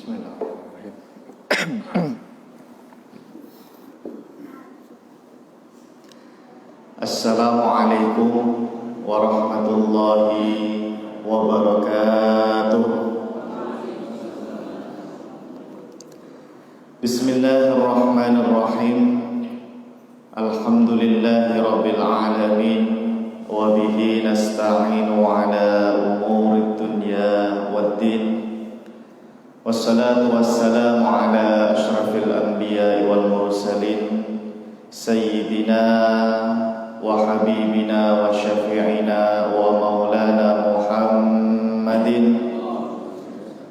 Bismillahirrahmanirrahim. Assalamualaikum warahmatullahi wabarakatuh. Bismillahirrahmanirrahim. Alhamdulillahi rabbil alamin. Wa bihi nasta'inu ala umurid dunya waddin. Wassalatu wassalamu ala ashrafil anbiya'i wal mursalin Sayyidina wa habibina wa syafi'ina wa maulana Muhammadin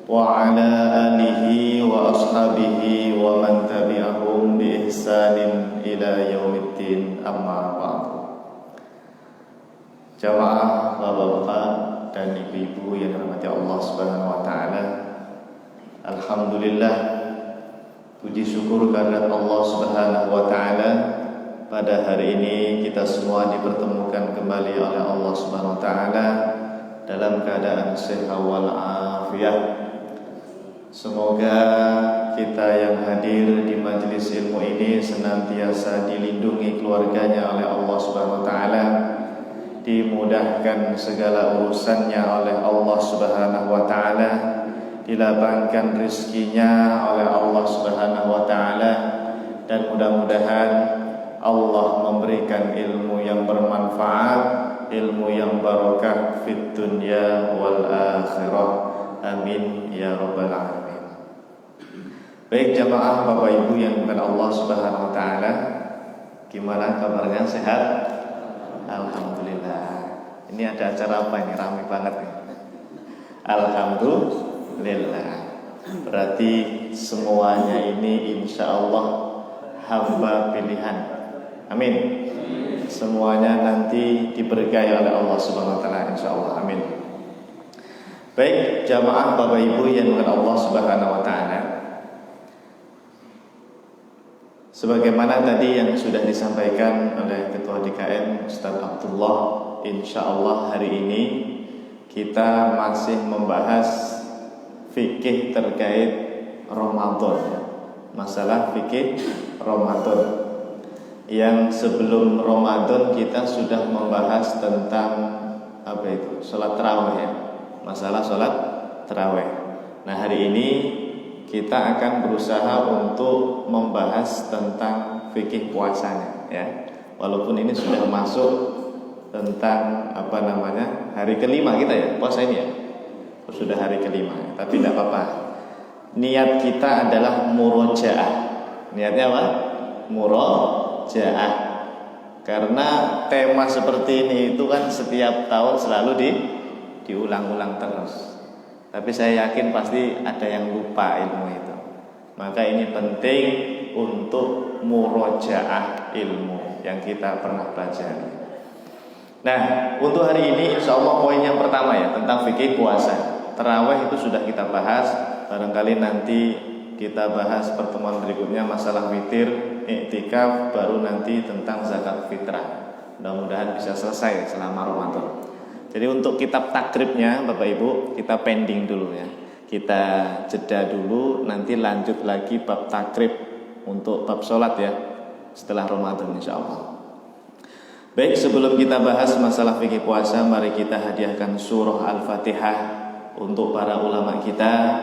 wa ala alihi wa ashabihi wa man tabi'ahum bi ihsanin ila yaumiddin, amma ba'du. Jamaah bapak-bapak dan ibu-ibu yang dirahmati Allah Subhanahu wa taala, alhamdulillah, puji syukur kehadirat Allah Subhanahu wa taala. Pada hari ini kita semua dipertemukan kembali oleh Allah Subhanahu wa taala dalam keadaan sehat wal afiat. Semoga kita yang hadir di majelis ilmu ini senantiasa dilindungi keluarganya oleh Allah Subhanahu wa taala, dimudahkan segala urusannya oleh Allah Subhanahu wa taala, dilapangkan rizkinya oleh Allah Subhanahu wa taala, dan mudah-mudahan Allah memberikan ilmu yang bermanfaat, ilmu yang barakah fid dunya wal akhirah. Amin ya rabbal alamin. Baik jamaah Bapak Ibu yang bukan Allah Subhanahu wa taala, gimana kabarnya, sehat? Alhamdulillah. Ini ada acara apa ini? Ramai banget nih. Alhamdulillah. Berarti semuanya ini insya Allah hamba pilihan. Amin. Semuanya nanti diberkahi oleh Allah Subhanahu wa taala insya Allah. Amin. Baik jamaah Bapak Ibu yang bukan Allah Subhanahu wa taala, sebagaimana tadi yang sudah disampaikan oleh Ketua DKM Ustaz Abdullah, insya Allah hari ini kita masih membahas fikih terkait Ramadan. Masalah fikih Ramadan. Yang sebelum Ramadan kita sudah membahas tentang apa itu? Salat tarawih ya. Masalah salat tarawih. Nah, hari ini kita akan berusaha untuk membahas tentang fikih puasanya ya. Walaupun ini sudah masuk tentang apa namanya? Hari kelima kita ya, puasa ini ya. Sudah hari kelima, tapi tidak apa-apa. Niat kita adalah murojaah. Niatnya apa? Murojaah. Karena tema seperti ini itu kan setiap tahun selalu diulang-ulang terus. Tapi saya yakin pasti ada yang lupa ilmu itu. Maka ini penting untuk murojaah ilmu yang kita pernah pelajari. Nah, untuk hari ini insya Allah poin yang pertama ya, tentang fikih puasa. Tarawih itu sudah kita bahas. Barangkali nanti kita bahas pertemuan berikutnya masalah witir, iktikaf, baru nanti tentang zakat fitrah. Mudah-mudahan bisa selesai selama Ramadan. Jadi untuk kitab takribnya Bapak Ibu kita pending dulu ya. Kita jeda dulu, nanti lanjut lagi bab takrib untuk bab sholat ya setelah Ramadan insya Allah. Baik, sebelum kita bahas masalah fikih puasa, mari kita hadiahkan surah Al-Fatihah untuk para ulama kita,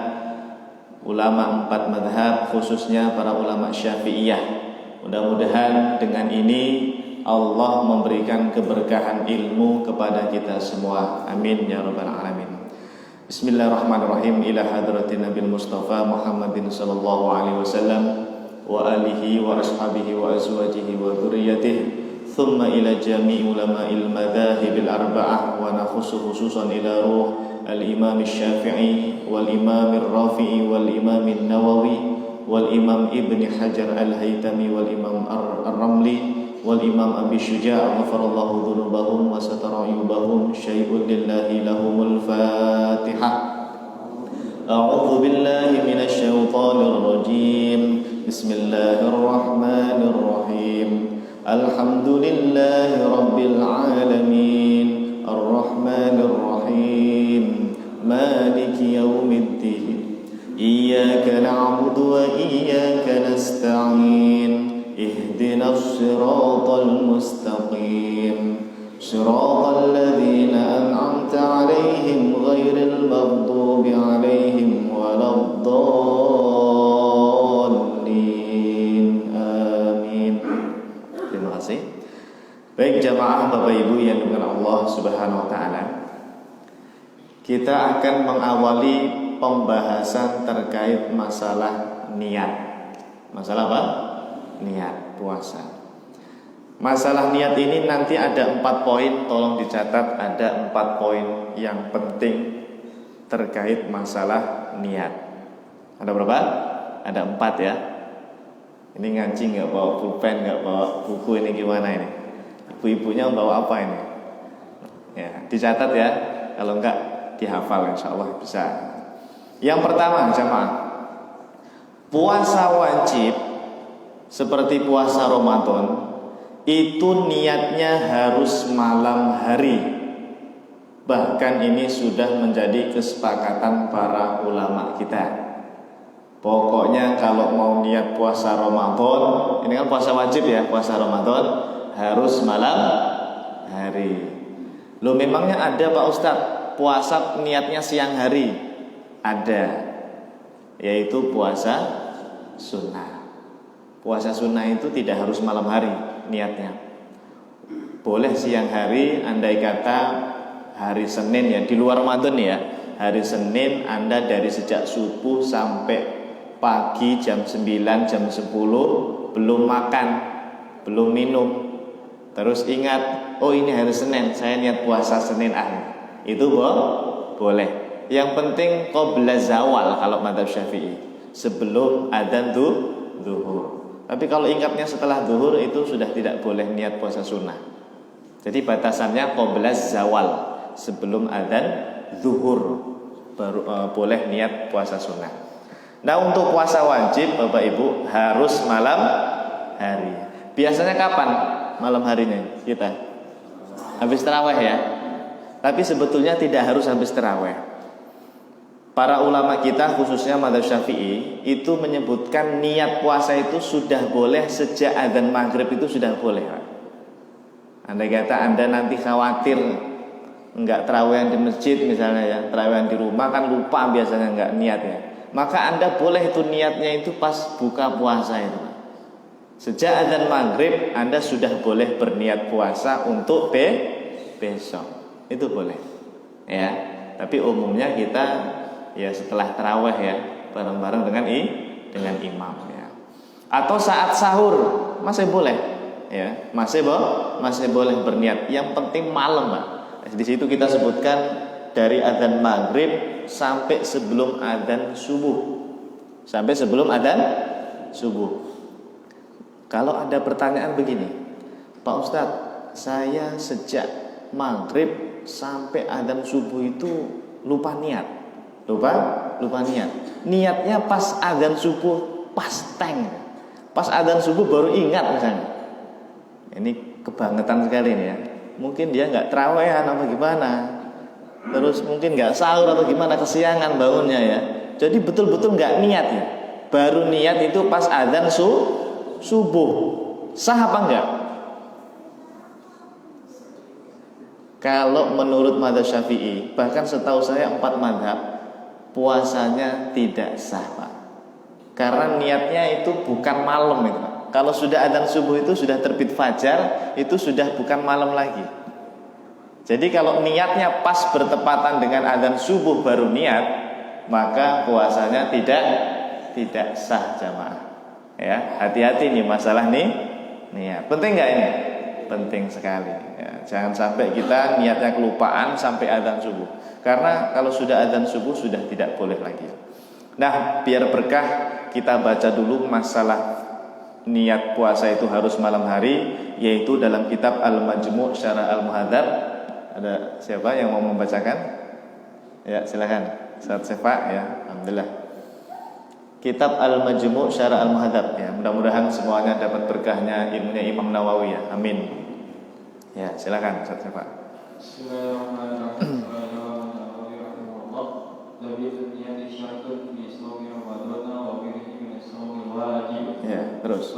ulama 4 madhab, khususnya para ulama Syafi'iyah. Mudah-mudahan dengan ini Allah memberikan keberkahan ilmu kepada kita semua. Amin ya rabbal alamin. Bismillahirrahmanirrahim. Ila hadratin Nabil Mustafa Muhammadin sallallahu alaihi wasallam wa alihi wa ashabihi wa azwajihi wa dzurriyyatihi. Thumma ila jami' ulama'il madhahibil arba'ah wa nakhusu khususan ila ruh al-imam Syafi'i wal imam Rafi'i wal imam Nawawi wal imam Ibn Hajar al-Haytami wal imam Ar-Ramli wal imam Abi Syuja' ghafarallahu dhunubahum wa satara ayubahum syai'un lillahi lahumul Fatihah. A'udzu billahi minasy syaithanir rajim. Bismillahirrahmanirrahim. Alhamdulillahi rabbil alamin. Ar-Rahmanir Rahim. Maliki yaumiddin. Iyyaka na'budu wa iyyaka nasta'in. Ihdinas siratal mustaqim. Siratal ladzina an'amta 'alaihim ghairil maghdubi 'alaihim waladdallin. Amin. Terima kasih. Baik jamaah Bapak Ibu yang dimuliakan Allah Subhanahu wa taala. Kita akan mengawali pembahasan terkait masalah niat. Masalah apa? Niat puasa. Masalah niat ini nanti ada 4 poin. Tolong dicatat, ada 4 poin yang penting terkait masalah niat. Ada berapa? Ada 4 ya. Ini ngaji gak bawa pulpen, gak bawa buku, ini gimana ini? Ibu-ibunya bawa apa ini? Ya, dicatat ya. Kalau enggak dihafal, insya Allah bisa. Yang pertama jamaah, puasa wajib seperti puasa Ramadan itu niatnya harus malam hari. Bahkan ini sudah menjadi kesepakatan para ulama kita. Pokoknya kalau mau niat puasa Ramadan, ini kan puasa wajib ya, puasa Ramadan harus malam hari. Loh memangnya ada Pak Ustadz puasa niatnya siang hari? Ada, yaitu puasa sunnah. Puasa sunnah itu tidak harus malam hari niatnya. Boleh siang hari, andai kata hari Senin ya, di luar Ramadan ya. Hari Senin Anda dari sejak subuh sampai pagi jam 9, jam 10 belum makan, belum minum. Terus ingat, oh ini hari Senin, saya niat puasa Senin itu boleh. Yang penting qabla zawal kalau madzhab Syafi'i, sebelum adzan zuhur. Tapi kalau ingatnya setelah zuhur itu sudah tidak boleh niat puasa sunnah. Jadi batasannya qabla zawal, sebelum adzan zuhur baru boleh niat puasa sunnah. Nah untuk puasa wajib Bapak Ibu harus malam hari. Biasanya kapan malam harinya kita? Habis tarawih ya. Tapi sebetulnya tidak harus habis tarawih. Para ulama kita khususnya madzhab Syafi'i itu menyebutkan niat puasa itu sudah boleh sejak adzan maghrib, itu sudah boleh. Andai kata Anda nanti khawatir enggak terawihan di masjid misalnya ya, terawihan di rumah kan lupa biasanya enggak niat ya, maka Anda boleh itu niatnya itu pas buka puasa itu. Sejak adzan maghrib Anda sudah boleh berniat puasa untuk besok. Itu boleh ya. Tapi umumnya kita ya setelah tarawih ya, bareng-bareng dengan imam ya. Atau saat sahur masih boleh ya, masih boleh berniat. Yang penting malam, Pak. Di situ kita sebutkan dari adzan maghrib sampai sebelum adzan subuh. Sampai sebelum adzan subuh. Kalau ada pertanyaan begini, Pak Ustadz, saya sejak maghrib sampai adzan subuh itu lupa niat. Lupa niat. Niatnya pas adzan subuh, pas adzan subuh baru ingat misalnya. Ini kebangetan sekali nih ya. Mungkin dia nggak terawehan apa gimana. Terus mungkin nggak sahur atau gimana, kesiangan bangunnya ya. Jadi betul-betul nggak niat ya. Baru niat itu pas adzan subuh. Sah apa enggak? Kalau menurut madzhab Syafi'i, bahkan setahu saya 4 madzhab, puasanya tidak sah, Pak. Karena niatnya itu bukan malam itu, Pak. Kalau sudah adzan subuh itu sudah terbit fajar, itu sudah bukan malam lagi. Jadi kalau niatnya pas bertepatan dengan adzan subuh baru niat, maka puasanya tidak sah jamaah. Ya, hati-hati nih masalah niat. Penting nggak ini? Penting sekali. Ya, jangan sampai kita niatnya kelupaan sampai adzan subuh. Karena kalau sudah adzan subuh sudah tidak boleh lagi. Nah, biar berkah kita baca dulu masalah niat puasa itu harus malam hari, yaitu dalam kitab Al-Majmu' Syarah Al-Muhadzab. Ada siapa yang mau membacakan? Ya, silakan. Ustaz Sefa ya, alhamdulillah. Kitab Al-Majmu' Syarah Al-Muhadzab ya. Mudah-mudahan semuanya dapat berkahnya ilmunya Imam Nawawi ya. Amin. Ya, silakan Ustaz Sefa. Bismillahirrahmanirrahim. terus.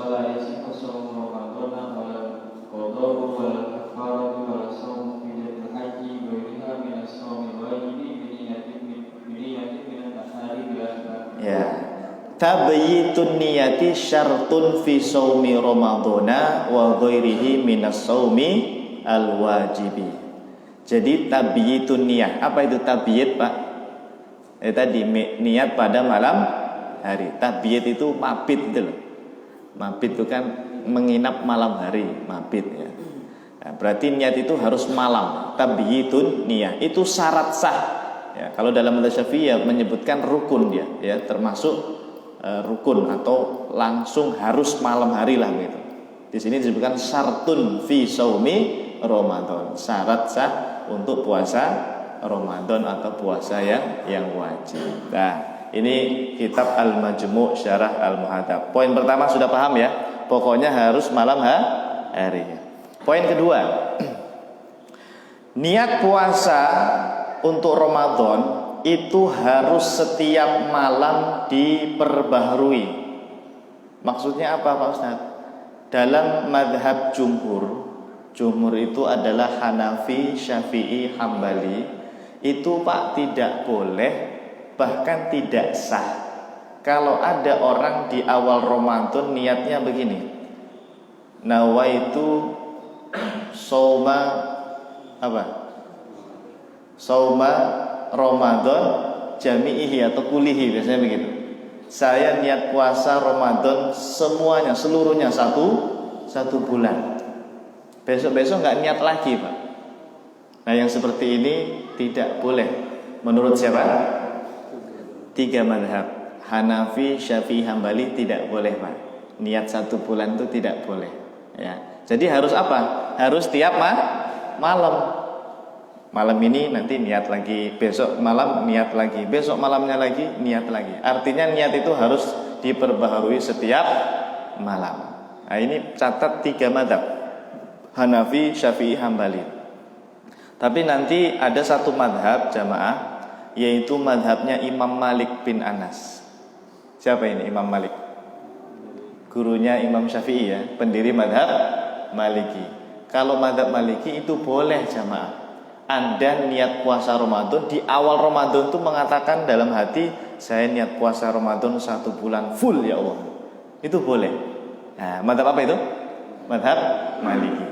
Ya. Tabyitun niyati syartun fi shaumi ramadhana wa ghairihi minas shaumi al-wajibi. Jadi tabyitun niyah. Apa itu tabyit, Pak? Tadi niat pada malam hari. Tabyit itu mabit itu loh. Mabit itu kan menginap malam hari, mabit ya. Nah, berarti niat itu harus malam. Tabyitun niyah itu syarat sah. Ya, kalau dalam mazhab Syafi'i ya menyebutkan rukun dia, ya termasuk rukun atau langsung harus malam hari lah gitu. Di sini disebutkan syartun fi shaumi Ramadan, syarat sah untuk puasa Ramadan atau puasa yang wajib. Nah, ini kitab Al-Majmu' Syarah Al-Muhadzab. Poin pertama sudah paham ya? Pokoknya harus malam hari. Poin kedua, niat puasa untuk Ramadan itu harus setiap malam diperbaharui. Maksudnya apa, Pak Ustadz? Dalam madhab jumhur itu adalah Hanafi, Syafi'i, Hambali. Itu Pak tidak boleh, bahkan tidak sah kalau ada orang di awal Ramadan niatnya begini, nawaitu sauma apa? Sauma Ramadan jami'ihi atau kulihi, biasanya begitu. Saya niat puasa Ramadan semuanya, seluruhnya satu bulan. Besok-besok nggak niat lagi, Pak. Nah, yang seperti ini tidak boleh. Menurut siapa? 3 mazhab. Hanafi, Syafi'i, Hambali tidak boleh, Pak. Niat 1 bulan itu tidak boleh. Ya. Jadi harus apa? Harus tiap malam. Malam ini nanti niat lagi, besok malam niat lagi, besok malamnya lagi niat lagi. Artinya niat itu harus diperbaharui setiap malam. Nah, ini catat 3 mazhab. Hanafi, Syafi'i, Hambali. Tapi nanti ada 1 mazhab jamaah, yaitu mazhabnya Imam Malik bin Anas. Siapa ini Imam Malik? Gurunya Imam Syafi'i ya, pendiri mazhab Maliki. Kalau mazhab Maliki itu boleh jamaah. Anda niat puasa Ramadan di awal Ramadan itu mengatakan dalam hati, saya niat puasa Ramadan 1 bulan full ya Allah. Itu boleh. Nah, mazhab apa itu? Mazhab Maliki.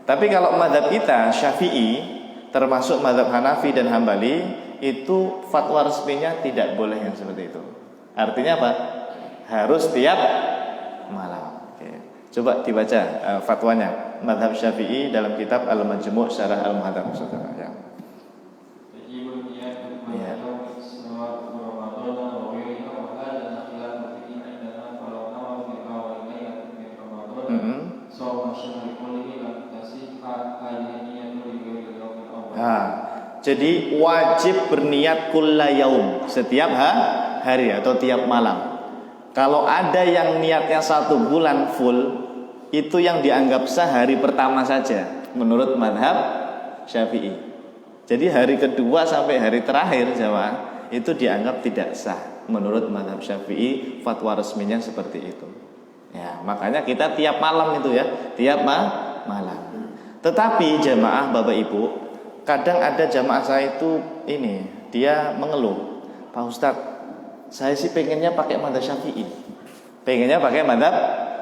Tapi kalau mazhab kita Syafi'i, termasuk mazhab Hanafi dan Hambali, itu fatwa resminya tidak boleh yang seperti itu. Artinya apa? Harus tiap malam. Oke. Coba dibaca fatwanya mazhab Syafi'i dalam kitab Al-Majmu' Syarah Al-Muhadzab. Ya. Jadi wajib berniat kulla yaum, setiap hari atau tiap malam. Kalau ada yang niatnya 1 bulan full, itu yang dianggap sah hari pertama saja menurut mazhab Syafi'i. Jadi hari kedua sampai hari terakhir jamaah itu dianggap tidak sah menurut mazhab Syafi'i. Fatwa resminya seperti itu. Ya, makanya kita tiap malam itu ya, tiap malam. Tetapi jamaah Bapak Ibu, kadang ada jamaah saya itu ini, dia mengeluh, Pak Ustadz, saya sih pengennya pakai mazhab Syafi'i. Pengennya pakai mazhab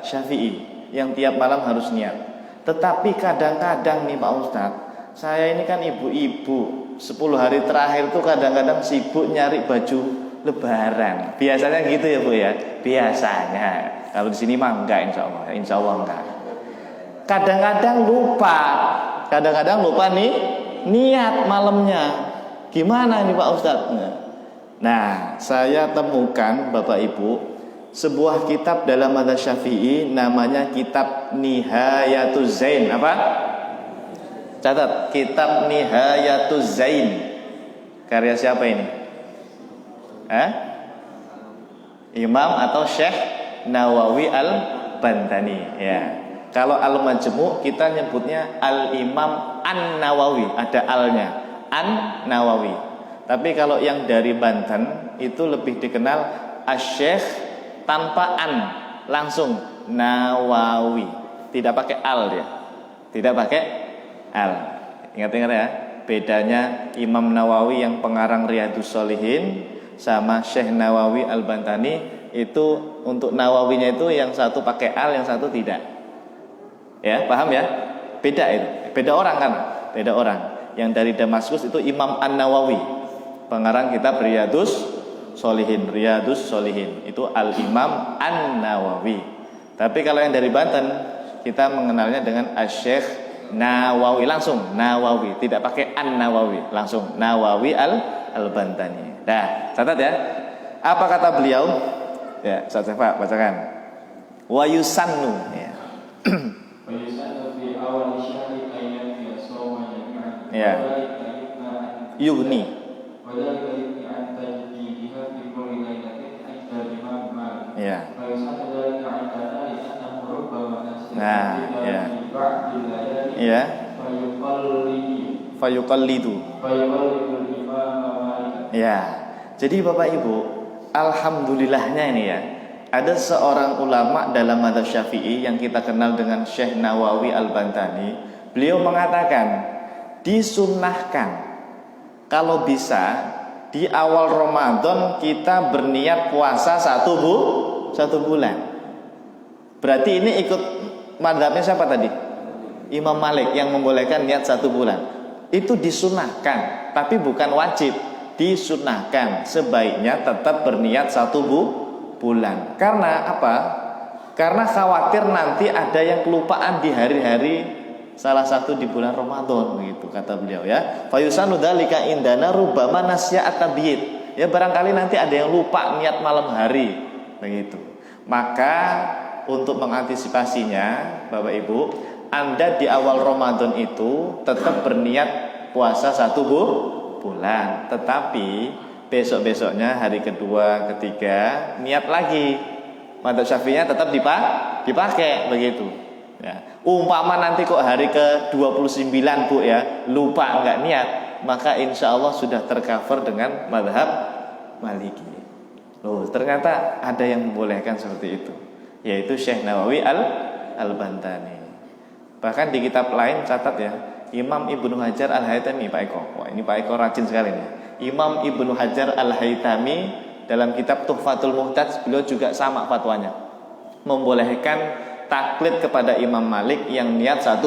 Syafi'i yang tiap malam harus niat. Tetapi kadang-kadang nih Pak Ustadz, saya ini kan ibu-ibu, 10 hari terakhir tuh kadang-kadang sibuk nyari baju lebaran. Biasanya gitu ya Bu ya. Biasanya. Kalau di sini mah enggak, insya Allah enggak. Kadang-kadang lupa nih niat malamnya. Gimana ini Pak Ustadz? Nah, saya temukan Bapak Ibu sebuah kitab dalam mazhab Syafi'i, namanya kitab Nihayatuz Zain. Apa? Catat, kitab Nihayatuz Zain. Karya siapa ini? Imam atau Syekh Nawawi Al-Bantani ya. Kalau Al-Majmu' kita nyebutnya Al-Imam An-Nawawi, ada alnya, An-Nawawi. Tapi kalau yang dari Banten itu lebih dikenal Asy-Syaikh tanpa an, langsung Nawawi. Tidak pakai al ya. Tidak pakai al. Ingat-ingat ya. Bedanya Imam Nawawi yang pengarang Riyadhus Shalihin sama Syekh Nawawi Al-Bantani itu, untuk Nawawinya itu yang satu pakai al, yang satu tidak. Ya, paham ya? Beda itu. Beda orang kan? Beda orang. Yang dari Damaskus itu Imam An-Nawawi, pengarang kitab Riyadhus Shalihin. Riyadhus Shalihin itu Al-Imam An-Nawawi. Tapi kalau yang dari Banten kita mengenalnya dengan Asy-Syaikh Nawawi, langsung Nawawi, tidak pakai An-Nawawi, langsung Nawawi Al-Bantani. Nah, catat ya. Apa kata beliau? Ya, saya Pak bacakan. Wa yusannu ya. Wa yusannu fi awal syahri ayat ya sawma jami'an. Ya. Yughni. Wa dzalika yughni an tajdidiha fi kulli lailatin inda Imam Malik. Ya. Wa yusannu dzalika indana li annahu rubbama nasiya. Nah, ya. Ba'dil layali. Ya. Fayuqallidu. Fayuqallidu. Fayuqallidu Imam Malik. Ya. Jadi Bapak Ibu, alhamdulillahnya ini ya, ada seorang ulama dalam mazhab Syafi'i yang kita kenal dengan Syekh Nawawi Al-Bantani. Beliau mengatakan disunnahkan kalau bisa di awal Ramadan kita berniat puasa satu bulan. Berarti ini ikut mazhabnya siapa tadi? Imam Malik yang membolehkan niat 1 bulan. Itu disunnahkan, tapi bukan wajib. Disunnahkan, sebaiknya tetap berniat 1 bulan. Karena apa? Karena khawatir nanti ada yang kelupaan di hari-hari salah satu di bulan Ramadan, begitu kata beliau ya. Fayusanu dzalika indana rubbama nasya at-tabyid. Ya, barangkali nanti ada yang lupa niat malam hari, begitu. Maka untuk mengantisipasinya, Bapak Ibu, Anda di awal Ramadan itu tetap berniat puasa 1 bulan, tetapi besok-besoknya hari kedua, ketiga niat lagi. Madzhab Syafi'inya tetap dipakai begitu. Ya. Umpama nanti kok hari ke-29 Bu ya, lupa enggak niat, maka insya Allah sudah tercover dengan mazhab Maliki. Loh, ternyata ada yang membolehkan seperti itu, yaitu Syekh Nawawi Al-Bantani. Bahkan di kitab lain catat ya, Imam Ibnu Hajar Al-Haytami, Pak Eko. Wah, ini Pak Eko rajin sekali nih. Imam Ibnu Hajar Al-Haytami dalam kitab Tuhfatul Muhtaj, beliau juga sama fatwanya, membolehkan taklid kepada Imam Malik yang niat 1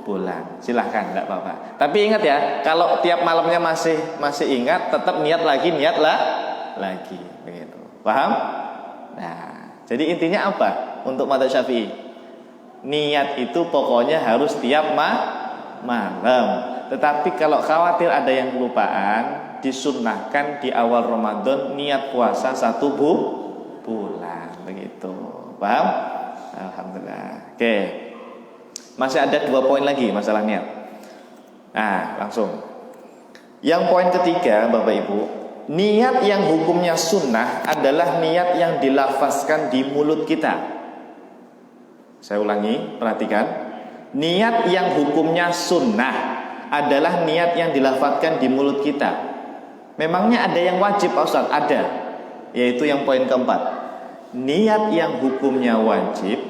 bulan. Silahkan, tidak apa-apa. Tapi ingat ya, kalau tiap malamnya masih ingat, tetap niat lagi begitu. Paham? Nah, jadi intinya apa untuk madzhab Syafi'i? Niat itu pokoknya harus tiap malam. Tetapi kalau khawatir ada yang kelupaan, disunnahkan di awal Ramadan niat puasa 1 bulan, begitu. Paham? Alhamdulillah. Oke. Masih ada 2 poin lagi masalah niat. Nah, langsung. Yang poin ketiga, Bapak Ibu, niat yang hukumnya sunnah adalah niat yang dilafazkan di mulut kita. Saya ulangi, perhatikan. Niat yang hukumnya sunnah adalah niat yang dilafazkan di mulut kita. Memangnya ada yang wajib, Pak Ustaz? Ada. Yaitu yang poin keempat. Niat yang hukumnya wajib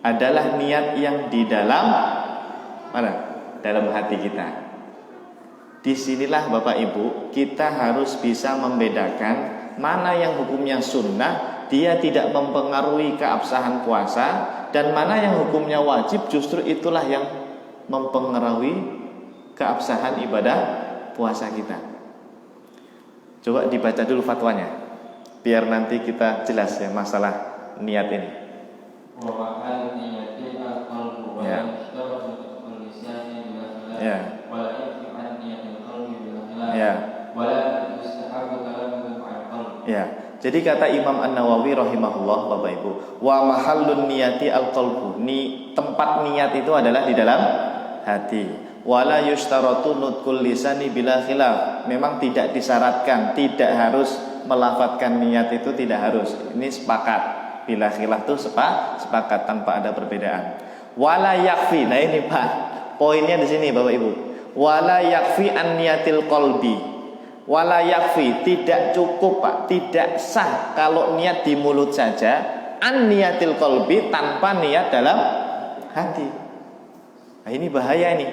adalah niat yang di dalam mana? Dalam hati kita. Disinilah Bapak Ibu, kita harus bisa membedakan mana yang hukumnya sunnah, dia tidak mempengaruhi keabsahan puasa, dan mana yang hukumnya wajib, justru itulah yang mempengaruhi keabsahan ibadah puasa kita. Coba dibaca dulu fatwanya, biar nanti kita jelas ya masalah niat ini. Ya. Ya. Ya. Jadi kata Imam An-Nawawi rahimahullah, Bapak Ibu, wa mahallun niyati al-qalbu. Tempat niat itu adalah di dalam hati. Wala yustaratu nutqul lisani bila khilaf. Memang tidak disyaratkan, tidak harus melafadzkan niat itu, tidak harus. Ini sepakat. Bila khilaf itu sepakat tanpa ada perbedaan. Wala yakfi. Nah ini Pak, poinnya di sini Bapak Ibu. Wala yakfi an niyatil qalbi. Wala yakfi, tidak cukup Pak, tidak sah kalau niat di mulut saja an niyatil qalbi, tanpa niat dalam hati. Nah, ini bahaya ini.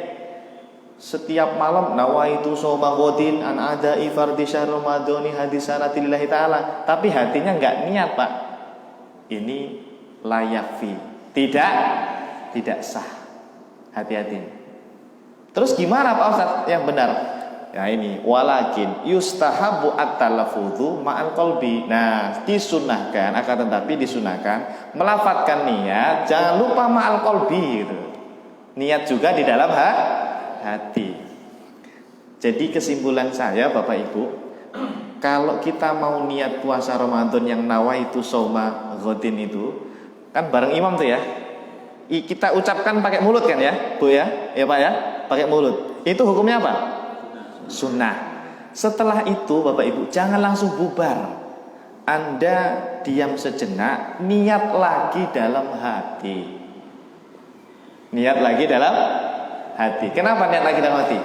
Setiap malam nawaitu shauma ghadin an ada'i fardhi syahr ramadhani hadisanati lillahi ta'ala, tapi hatinya enggak niat, Pak. Ini layak fi. Tidak sah. Hati-hati. Terus gimana Pak Ustaz yang benar? Ya ini, walakin yustahabu at-talaffudzu ma'al qalbi. Nah, disunahkan, akan tetapi disunahkan melafadzkan niat, jangan lupa ma'al qalbi gitu. Niat juga di dalam hati. Jadi kesimpulan saya Bapak Ibu, kalau kita mau niat puasa Ramadan yang nawaitu shauma ghadin itu, kan bareng imam tuh ya. Kita ucapkan pakai mulut kan ya, Bu ya? Ya Pak ya, pakai mulut. Itu hukumnya apa? Sunnah. Setelah itu Bapak Ibu jangan langsung bubar. Anda diam sejenak, niat lagi dalam hati. Niat lagi dalam hati. Kenapa niat lagi dalam hati?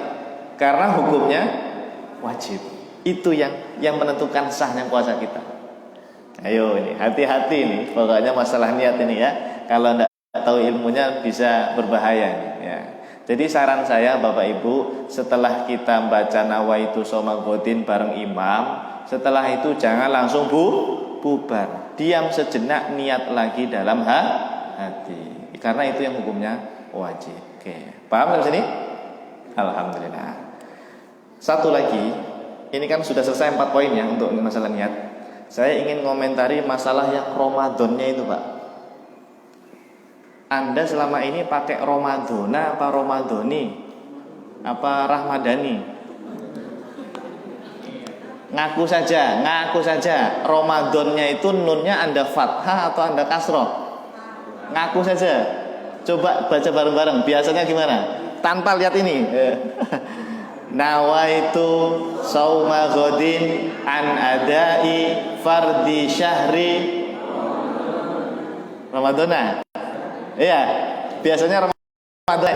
Karena hukumnya wajib. Itu yang menentukan sahnya puasa kita. Ayo ini, hati-hati nih. Pokoknya masalah niat ini ya. Kalau enggak tahu ilmunya bisa berbahaya nih, ya. Jadi saran saya Bapak Ibu, setelah kita baca nawaitu shauma ghadin bareng imam, setelah itu jangan langsung bubar. Diam sejenak, niat lagi dalam hati. Karena itu yang hukumnya wajib. Oke. Paham sampai sini? Alhamdulillah. Satu lagi, ini kan sudah selesai 4 poin ya untuk masalah niat. Saya ingin komentari masalah yang Ramadannya itu, Pak. Anda selama ini pakai Ramadona apa Ramadoni? Apa Rahmadani? Ngaku saja. Ramadannya itu nunnya Anda fathah atau Anda kasroh? Ngaku saja. Coba baca bareng-bareng. Biasanya gimana? Tanpa lihat ini. Nawaitu shauma ghadin an adai fardhi syahri Ramadana. Iya, biasanya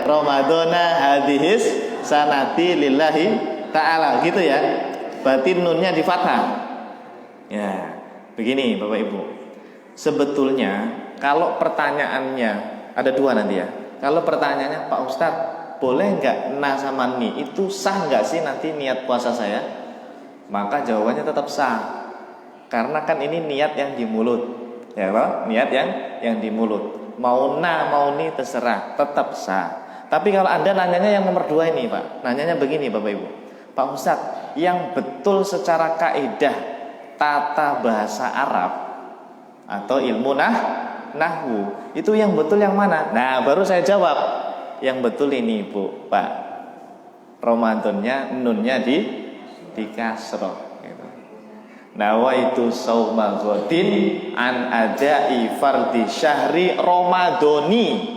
Ramadana hadhis sanati lillahi ta'ala gitu ya. Berarti nunnya di fathah. Ya, begini Bapak Ibu. Sebetulnya kalau pertanyaannya ada 2 nanti ya. Kalau pertanyaannya Pak Ustadz, boleh nggak na sama ni itu sah nggak sih nanti niat puasa saya? Maka jawabannya tetap sah. Karena kan ini niat yang di mulut. Ya, Pak? Niat yang di mulut. Mau na mau ni terserah, tetap sah. Tapi kalau Anda nanyanya yang nomor 2 ini Pak, nanyanya begini Bapak Ibu, Pak Ustadz, yang betul secara kaidah tata bahasa Arab atau ilmu nahwu, itu yang betul yang mana? Nah baru saya jawab, yang betul ini Bu, Pak, Ramadannya nunnya di kasroh. Nawaitu shauma ghadin an adai fardhi syahri Ramadhani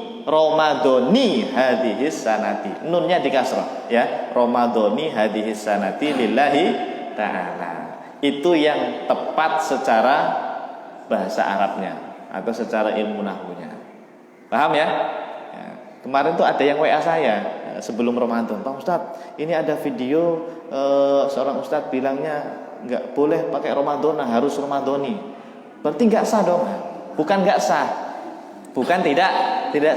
hadhis sanati. Nunnya di kasrah ya. Ramadhani hadhis sanati lillahi ta'ala. Itu yang tepat secara bahasa Arabnya atau secara ilmu nahwunya. Paham ya? Ya. Kemarin tuh ada yang WA saya sebelum Ramadan, Pak Ustadz, ini ada video seorang Ustadz bilangnya nggak boleh pakai Ramadana, harus Ramadhani. Berarti nggak sah dong? Bukan nggak sah, bukan tidak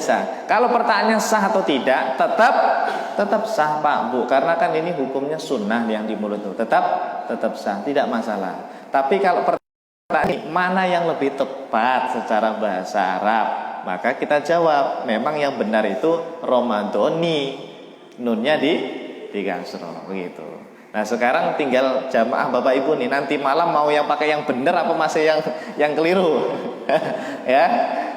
sah. Kalau pertanyaannya sah atau tidak, tetap sah Pak Bu, karena kan ini hukumnya sunnah yang di mulut itu tetap sah, tidak masalah. Tapi kalau pertanyaan mana yang lebih tepat secara bahasa Arab, maka kita jawab memang yang benar itu Ramadhani, nunnya di kasroh begitu. Nah sekarang tinggal jamaah Bapak Ibu nih, nanti malam mau yang pakai yang benar apa masih yang keliru?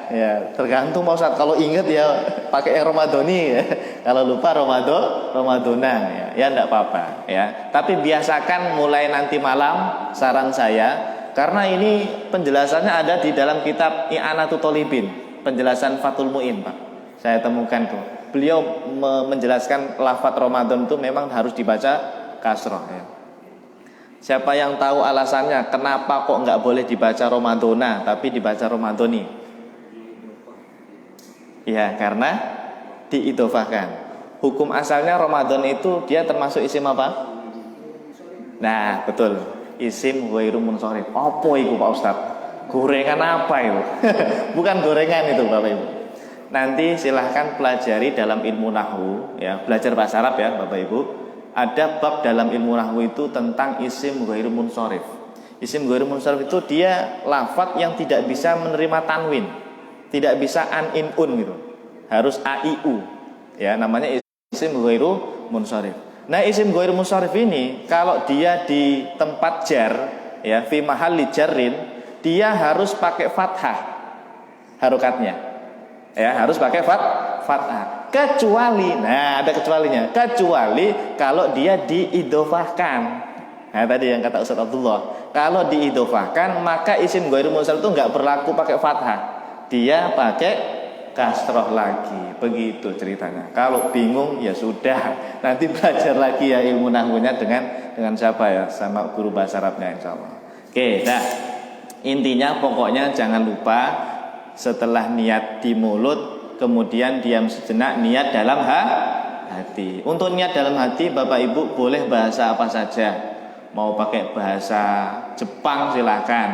ya tergantung Pak Ustadz. Kalau ingat ya pakai yang Ramadhani ya. Kalau lupa Ramadona ya enggak apa-apa ya. Tapi biasakan mulai nanti malam, saran saya, karena ini penjelasannya ada di dalam kitab I'anatul Thalibin, penjelasan Fathul Mu'in Pak. Saya temukan tuh. Beliau menjelaskan lafadz Ramadan itu memang harus dibaca kasroh ya. Siapa yang tahu alasannya kenapa kok nggak boleh dibaca Ramadona tapi dibaca Ramadhani? Ya karena diidhofahkan. Hukum asalnya Ramadan itu dia termasuk isim apa? Nah betul, isim ghairu munsharif. Apa itu Pak Ustadz? Gorengan apa itu? Bukan gorengan itu Bapak Ibu. Nanti silahkan pelajari dalam ilmu nahwu ya, belajar bahasa Arab ya Bapak Ibu. Ada bab dalam ilmu nahwu itu tentang isim ghairu munsharif. Isim ghairu munsharif itu dia lafadz yang tidak bisa menerima tanwin, tidak bisa an in un gitu. Harus a i u. Ya, namanya isim ghairu munsharif. Nah, isim ghairu munsharif ini kalau dia di tempat jar ya, fi mahalli jarrin, dia harus pakai fathah harokatnya. Ya, harus pakai fathah. Kecuali, nah ada kecualinya. Kecuali kalau dia diidhofahkan. Nah, tadi yang kata Ustaz Abdullah, kalau diidhofahkan maka isim ghairu munsharif itu enggak berlaku pakai fathah. Dia pakai kasroh lagi. Begitu ceritanya. Kalau bingung ya sudah, nanti belajar lagi ya ilmu nahwunya dengan siapa ya? Sama guru bahasa Arabnya insyaallah. Oke, nah intinya pokoknya jangan lupa setelah niat di mulut, kemudian diam sejenak niat dalam hati. Untuk niat dalam hati Bapak Ibu boleh bahasa apa saja. Mau pakai bahasa Jepang silahkan,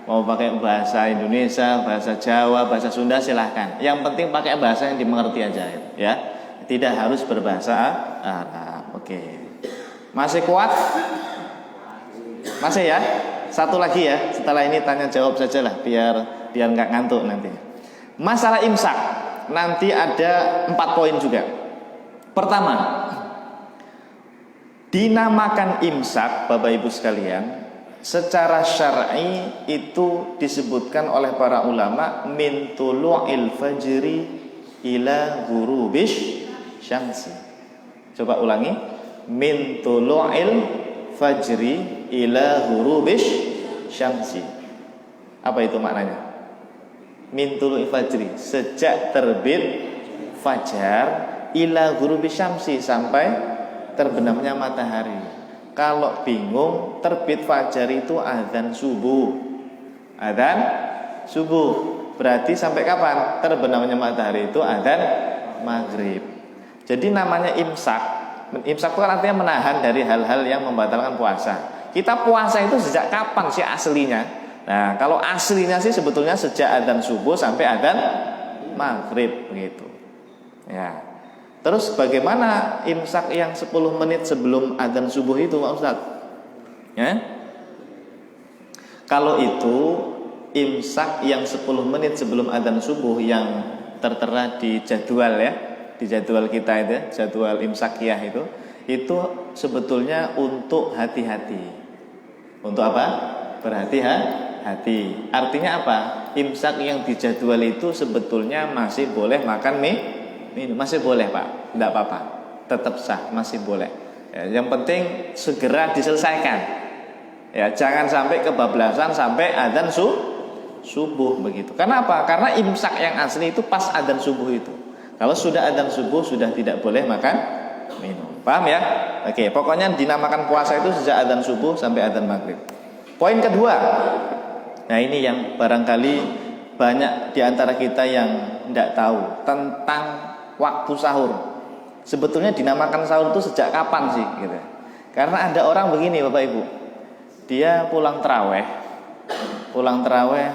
mau pakai bahasa Indonesia, bahasa Jawa, bahasa Sunda silahkan. Yang penting pakai bahasa yang dimengerti aja ya. Tidak harus berbahasa Arab. Oke. Masih kuat? Masih ya? Satu lagi ya. Setelah ini tanya jawab sajalah biar nggak ngantuk nanti. Masalah imsak nanti ada 4 poin juga. Pertama, dinamakan imsak Bapak Ibu sekalian secara syar'i itu disebutkan oleh para ulama min tulu'il fajri ila ghurubish syamsi. Coba ulangi, min tulu'il fajri ila ghurubish syamsi. Apa itu maknanya? Min tulu'il fajri, sejak terbit fajar ila ghurubish syamsi, sampai terbenamnya matahari. Kalau bingung, terbit fajar itu azan subuh. Azan subuh berarti sampai kapan? Terbenamnya matahari itu azan maghrib. Jadi namanya imsak. Imsak itu kan artinya menahan dari hal-hal yang membatalkan puasa. Kita puasa itu sejak kapan sih aslinya? Nah, kalau aslinya sih sebetulnya sejak azan subuh sampai azan maghrib begitu. Ya. Terus bagaimana imsak yang 10 menit sebelum azan subuh itu Pak Ustaz? Ya? Kalau itu imsak yang 10 menit sebelum azan subuh yang tertera di jadwal ya, di jadwal kita itu, jadwal imsakiyah itu sebetulnya untuk hati-hati. Untuk apa? Berhati-hati. Artinya apa? Imsak yang dijadwal itu sebetulnya masih boleh makan minum, masih boleh Pak, tidak apa-apa, tetap sah, masih boleh. Ya, yang penting segera diselesaikan. Ya, jangan sampai kebablasan sampai adzan subuh begitu. Karena apa? Karena imsak yang asli itu pas adzan subuh itu. Kalau sudah adzan subuh sudah tidak boleh makan minum. Paham ya? Oke, pokoknya dinamakan puasa itu sejak adzan subuh sampai adzan maghrib. Poin kedua. Nah, ini yang barangkali banyak di antara kita yang tidak tahu tentang waktu sahur. Sebetulnya dinamakan sahur itu sejak kapan sih gitu. Karena ada orang begini Bapak Ibu. Dia pulang tarawih.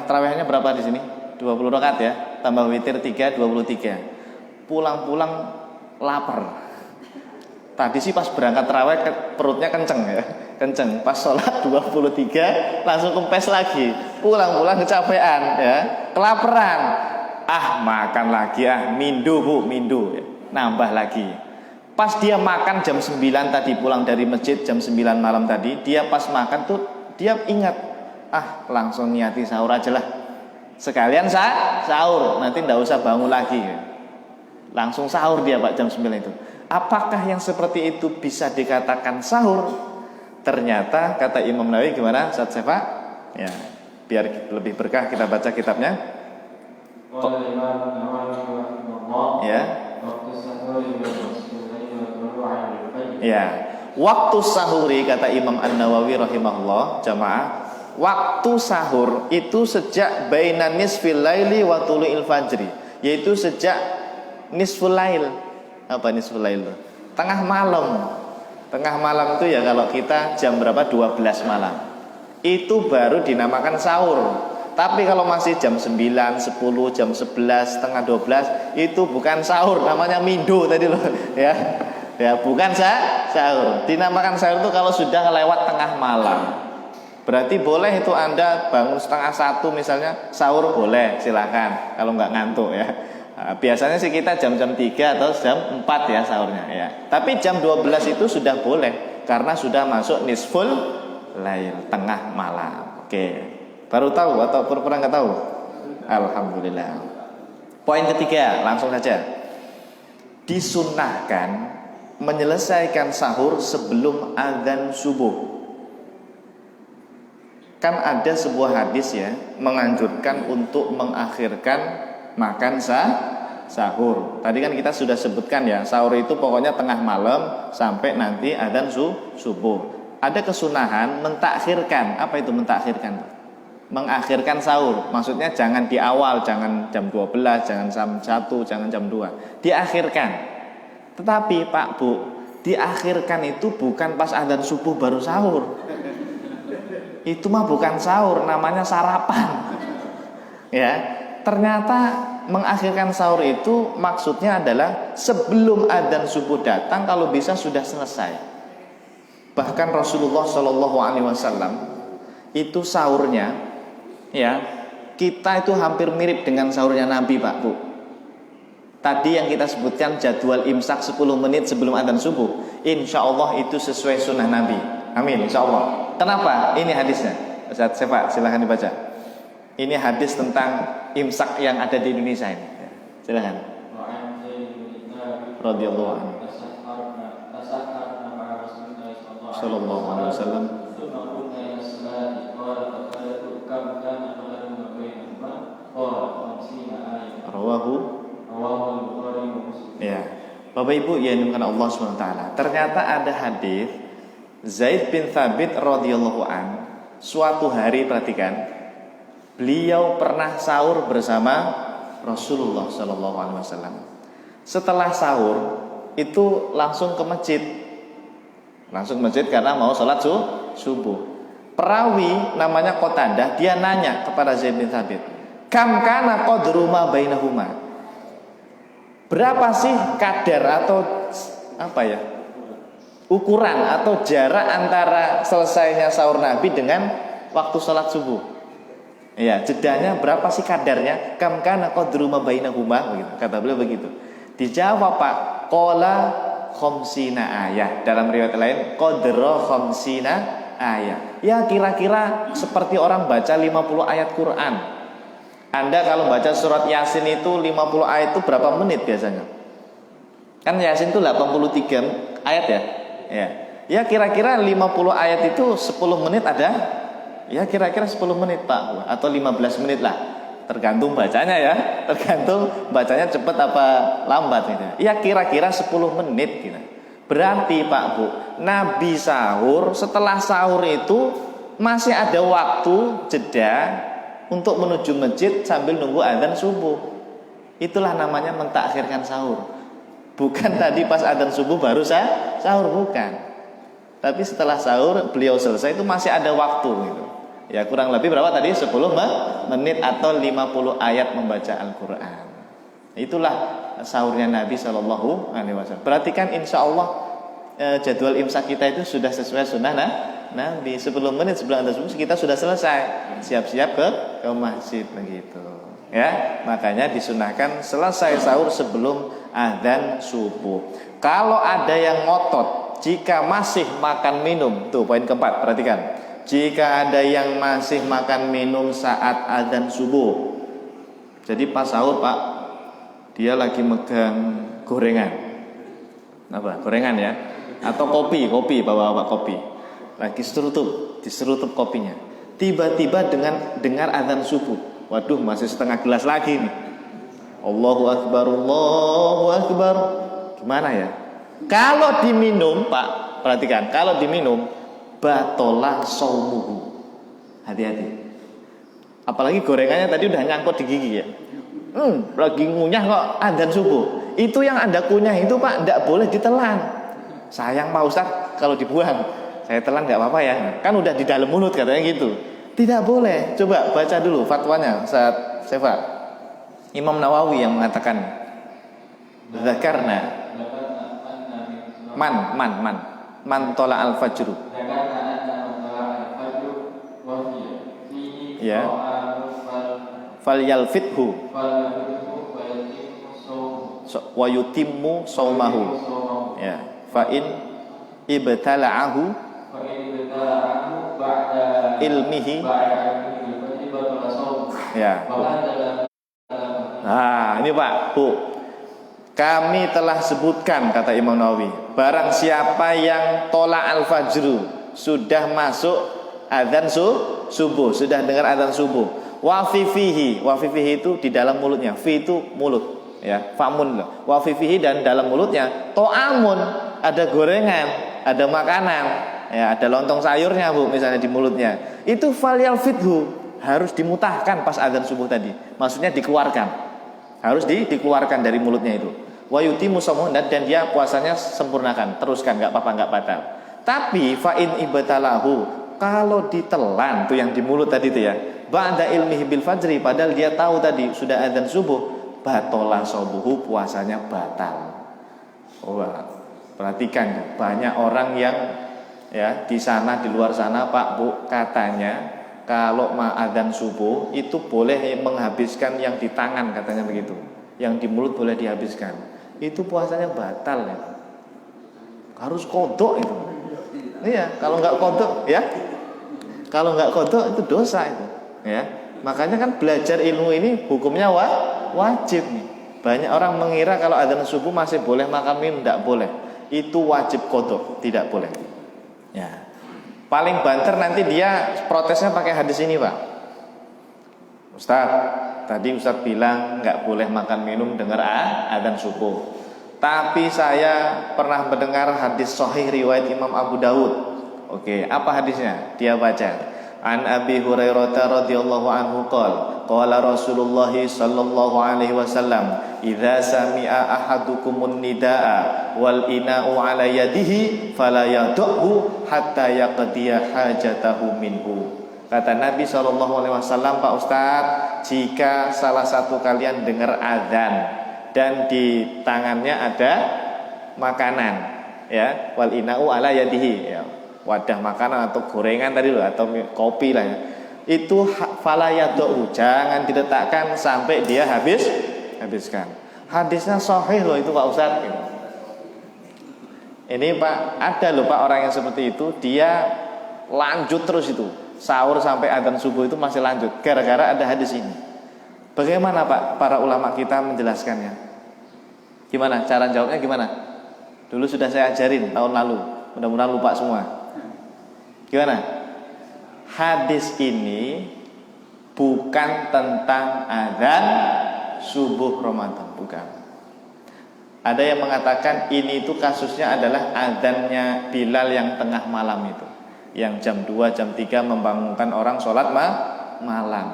Tarawihnya berapa di sini? 20 rakaat ya. Tambah witir 3, 23. Pulang-pulang lapar. Tadi sih pas berangkat tarawih perutnya kenceng ya. Kenceng. Pas sholat 23 langsung kempes lagi. Pulang-pulang kecapean ya. Kelaparan. Makan lagi mindu Bu, mindu ya. Nambah lagi. Pas dia makan jam 9 tadi, pulang dari masjid jam 9 malam tadi, dia pas makan tuh dia ingat, langsung niati sahur aja lah. Sekalian sahur, nanti nggak usah bangun lagi ya. Langsung sahur dia Pak jam 9 itu. Apakah yang seperti itu bisa dikatakan sahur? Ternyata kata Imam Nawawi gimana Ustaz Sefa? Ya, biar lebih berkah kita baca kitabnya. Ya. Ya, waktu sahuri kata Imam An-Nawawi rahimahullah, jamaah, waktu sahur itu sejak bainan nisfil laili wa tulu'il fajri, yaitu sejak nisful lail. Apa nisful lail? Tengah malam. Tengah malam itu ya kalau kita jam berapa? 12 malam. Itu baru dinamakan sahur. Tapi kalau masih jam 9, 10, jam 11, setengah 12, itu bukan sahur, namanya mindo tadi loh. Ya, bukan sahur. Dinamakan sahur itu kalau sudah lewat tengah malam. Berarti boleh itu Anda bangun setengah 1 misalnya, sahur boleh, silakan. Kalau nggak ngantuk ya. Biasanya sih kita jam-jam 3 atau jam 4 ya sahurnya ya. Tapi jam 12 itu sudah boleh, karena sudah masuk nisful lail, tengah malam. Oke. Baru tahu atau pernah nggak tahu? Alhamdulillah. Poin ketiga, langsung saja. Disunnahkan menyelesaikan sahur sebelum azan subuh. Kan ada sebuah hadis ya, menganjurkan untuk mengakhirkan makan sahur. Tadi kan kita sudah sebutkan ya, sahur itu pokoknya tengah malam sampai nanti azan subuh. Ada kesunahan mentakhirkan. Apa itu mentakhirkan? Mengakhirkan sahur, maksudnya jangan di awal, jangan jam 12, jangan jam 1, jangan jam 2, diakhirkan. Tetapi Pak Bu, diakhirkan itu bukan pas adzan subuh baru sahur. Itu mah bukan sahur, namanya sarapan. Ya, ternyata mengakhirkan sahur itu maksudnya adalah sebelum adzan subuh datang, kalau bisa sudah selesai. Bahkan Rasulullah SAW itu sahurnya, ya, kita itu hampir mirip dengan sahurnya Nabi Pak Bu. Tadi yang kita sebutkan jadwal imsak 10 menit sebelum adzan subuh, insya Allah itu sesuai sunnah Nabi. Amin, insya Allah. Kenapa? Ini hadisnya. Ustaz Sefa, silahkan dibaca. Ini hadis tentang imsak yang ada di Indonesia ini. Silahkan. Radhiyallahu anhu. Sallallahu alaihi wasallam. Rawahu. Ya, Bapak Ibu yang dimuliakan Allah SWT. Ternyata ada hadis Zaid bin Thabit radhiyallahu an. Suatu hari, perhatikan, beliau pernah sahur bersama Rasulullah sallallahu alaihi wasallam. Setelah sahur itu langsung ke masjid. Langsung ke masjid karena mau sholat subuh. Perawi namanya Qatadah, dia nanya kepada Zaid bin Thabit, "Kam kana qadru ma bainahuma?" Berapa sih kadar atau apa ya? Ukuran atau jarak antara selesainya sahur Nabi dengan waktu sholat subuh. Ya, jedanya berapa sih kadarnya? Kam kana qadru ma bainahuma, begitu. Kata beliau begitu. Dijawab Pak, qala khamsina ayah. Dalam riwayat lain qadra khamsina ayat. Ya kira-kira seperti orang baca 50 ayat Quran. Anda kalau baca surat Yasin itu 50 ayat itu berapa menit biasanya? Kan Yasin itu 83 ayat ya. Ya kira-kira 50 ayat itu 10 menit ada? Ya kira-kira 10 menit Pak, atau 15 menit lah. Tergantung bacanya ya. Tergantung bacanya cepat apa lambat gitu. Ya kira-kira 10 menit gitu. Berarti Pak Bu, Nabi sahur, setelah sahur itu masih ada waktu jeda untuk menuju masjid sambil nunggu adzan subuh. Itulah namanya mentakhirkan sahur. Bukan tadi pas adzan subuh baru sahur, bukan. Tapi setelah sahur beliau selesai itu masih ada waktu gitu. Ya kurang lebih berapa tadi? 10 menit atau 50 ayat membaca Al-Quran. Itulah sahurnya Nabi Shallallahu Alaihi Wasallam. Perhatikan, insya Allah jadwal imsak kita itu sudah sesuai sunnah Nabi. 10 menit sebelum adzan subuh kita sudah selesai, siap-siap ke masjid begitu. Ya, makanya disunahkan selesai sahur sebelum adzan subuh. Kalau ada yang ngotot, jika masih makan minum, tuh poin keempat, perhatikan. Jika ada yang masih makan minum saat adzan subuh, jadi pas sahur Pak, dia lagi megang gorengan, apa? Gorengan ya, atau kopi, bawa kopi, lagi diserutup kopinya. Tiba-tiba dengar adzan subuh, waduh masih setengah gelas lagi nih. Allahu Akbar, Allahu Akbar. Gimana ya? Kalau diminum Pak, perhatikan, kalau diminum batolah saumuhu. Hati-hati. Apalagi gorengannya tadi udah nyangkut di gigi ya. Lagi ngunyah kok adzan subuh. Itu yang Anda kunyah itu Pak, tidak boleh ditelan. Sayang Pak Ustaz kalau dibuang. Saya telan nggak apa-apa ya. Kan udah di dalam mulut katanya gitu. Tidak boleh. Coba baca dulu fatwanya saat Sefa. Imam Nawawi yang mengatakan zakarna man tola al-fajru. Ya. Falyalfithu wa yutimmu saumahu. Ya. Fa in ibtala'ahu ilmihi. Ya. Nah, ini Pak, Bu. Kami telah sebutkan, kata Imam Nawawi, barang siapa yang tola al-fajru, sudah masuk adzan subuh, sudah dengar adzan subuh, wafifihi itu di dalam mulutnya, fi itu mulut, ya, famun loh. Wafifihi dan dalam mulutnya, to'amun, ada gorengan, ada makanan, ya, ada lontong sayurnya, Bu, misalnya di mulutnya. Itu falyal fithu, harus dimutahkan pas adzan subuh tadi. Maksudnya dikeluarkan. Harus dikeluarkan dari mulutnya itu. Wa yutimu shaumuhu, dan dia puasanya sempurnakan, teruskan, enggak apa-apa, enggak batal. Tapi fa in ibtalahu, kalau ditelan tuh yang di mulut tadi itu ya, ba'da ilmihi bil fajri, padahal dia tahu tadi sudah adzan subuh, batola shaumuhu, puasanya batal. Wah, perhatikan, banyak orang yang ya di sana, di luar sana, Pak, Bu, katanya kalau adzan subuh itu boleh menghabiskan yang di tangan, katanya begitu. Yang di mulut boleh dihabiskan. Itu puasanya batal ya. Harus kodok itu. Iya, kalau nggak kodok ya. Kalau nggak kodok itu dosa itu. Ya. Makanya kan belajar ilmu ini hukumnya wajib nih. Banyak orang mengira kalau adzan subuh masih boleh makan minum, tidak boleh. Itu wajib kodok, tidak boleh. Ya. Paling banter nanti dia protesnya pakai hadis ini, Pak. Ustaz, tadi Ustaz bilang nggak boleh makan minum dengar adzan subuh. Tapi saya pernah mendengar hadis sahih riwayat Imam Abu Daud. Oke, apa hadisnya? Dia baca. An Abi Hurairah radhiyallahu anhu qala Rasulullah sallallahu alaihi wasallam, "Idza sami'a ahadukumun nidaa wal ina'u 'ala yadihi fala yad'hu hatta yaqdiya hajatahu minhu." Kata Nabi SAW, Pak Ustadz, jika salah satu kalian dengar azan dan di tangannya ada makanan, ya, wal ina'u ala yadihi, ya, wadah makanan atau gorengan tadi loh, atau kopi lah ya, itu fala yad'u, jangan diletakkan sampai dia habiskan. Hadisnya sahih loh itu, Pak Ustadz. Gitu. Ini Pak, ada loh Pak orang yang seperti itu, dia lanjut terus itu. Sahur sampai adzan subuh itu masih lanjut gara-gara ada hadis ini. Bagaimana Pak para ulama kita menjelaskannya? Gimana? Cara jawabnya gimana? Dulu sudah saya ajarin tahun lalu. Mudah-mudahan lupa semua. Gimana? Hadis ini bukan tentang adzan subuh Ramadan, bukan. Ada yang mengatakan ini itu kasusnya adalah adzannya Bilal yang tengah malam itu, yang jam 2, jam 3 membangunkan orang sholat malam.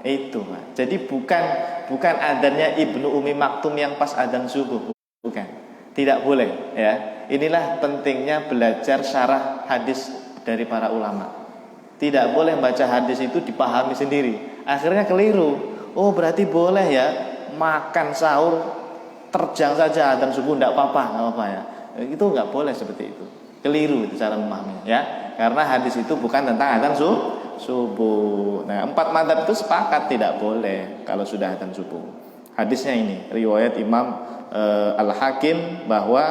Itu Pak. Jadi bukan adzannya Ibnu Umi Maktum yang pas adzan subuh, bukan. Tidak boleh ya. Inilah pentingnya belajar syarah hadis dari para ulama. Tidak boleh baca hadis itu dipahami sendiri. Akhirnya keliru. Oh, berarti boleh ya makan sahur terjang saja adzan subuh enggak apa-apa ya. Itu enggak boleh seperti itu. Keliru itu cara memahaminya ya. Karena hadis itu bukan tentang adzan subuh. Nah, 4 madzhab itu sepakat tidak boleh kalau sudah adzan subuh. Hadisnya ini riwayat Imam Al-Hakim bahwa